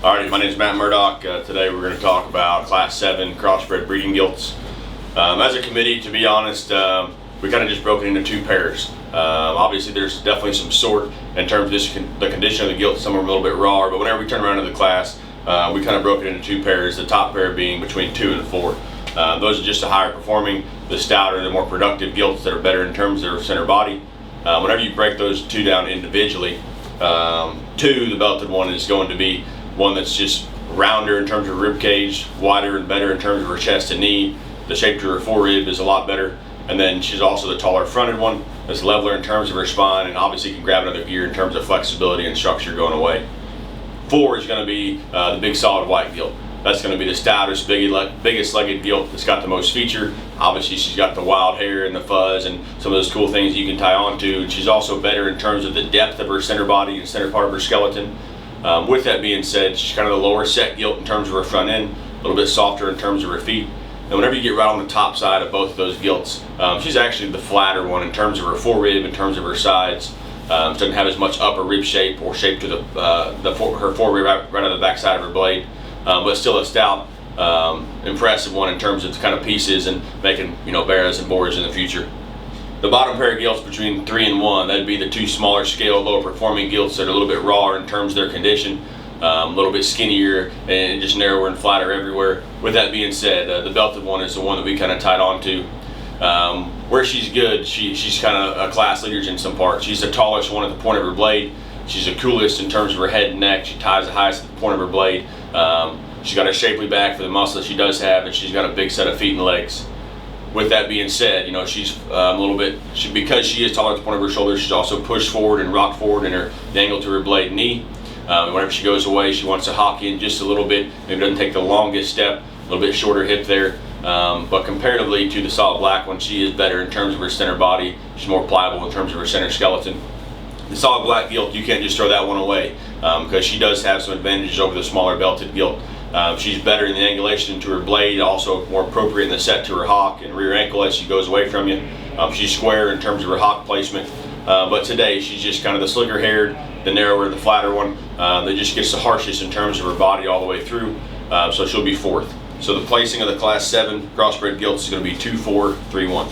Alrighty, my name is Matt Murdoch. Today we're going to talk about Class 7 crossbred breeding gilts. As a committee, to be honest, we kind of just broke it into two pairs. Obviously there's definitely some sort in terms of the condition of the gilt. Some are a little bit raw, but whenever we turn around to the class, we kind of broke it into two pairs, the top pair being between 2 and 4. Those are just the higher performing, the stouter, the more productive gilts that are better in terms of their center body. Whenever you break those two down individually, 2, the belted one, is going to be one that's just rounder in terms of rib cage, wider and better in terms of her chest and knee. The shape to her forerib is a lot better. And then she's also the taller fronted one that's leveler in terms of her spine, and obviously can grab another gear in terms of flexibility and structure going away. 4 is going to be the big solid white gilt. That's going to be the stoutest, biggest legged gilt that's got the most feature. Obviously she's got the wild hair and the fuzz and some of those cool things you can tie on to. And she's also better in terms of the depth of her center body and center part of her skeleton. With that being said, she's kind of the lower set gilt in terms of her front end, a little bit softer in terms of her feet. And whenever you get right on the top side of both of those gilts, she's actually the flatter one in terms of her forerib, in terms of her sides. Doesn't have as much upper rib shape or shape to her forerib right on the back side of her blade, but still a stout, impressive one in terms of the kind of pieces and making bears and boars in the future. The bottom pair of gilts between 3 and 1, that'd be the 2 smaller scale, lower performing gilts that are a little bit rawer in terms of their condition, a little bit skinnier and just narrower and flatter everywhere. With that being said, the belted one is the one that we kind of tied on to. Where she's good, she's kind of a class leader in some parts. She's the tallest one at the point of her blade. She's the coolest in terms of her head and neck. She ties the highest at the point of her blade. She's got a shapely back for the muscle that she does have, and she's got a big set of feet and legs. With that being said, she's a little bit, because she is taller at the point of her shoulder, she's also pushed forward and rocked forward in the angle to her blade and knee. Whenever she goes away, she wants to hawk in just a little bit. Maybe doesn't take the longest step, a little bit shorter hip there. But comparatively to the solid black one, she is better in terms of her center body. She's more pliable in terms of her center skeleton. The solid black gilt, you can't just throw that one away, because she does have some advantages over the smaller belted gilt. She's better in the angulation to her blade, also more appropriate in the set to her hock and rear ankle as she goes away from you. She's square in terms of her hock placement, but today she's just kind of the slicker haired, the narrower, the flatter one that just gets the harshest in terms of her body all the way through, so she'll be 4th. So the placing of the Class 7 crossbred gilts is going to be 2, 4, 3, 1.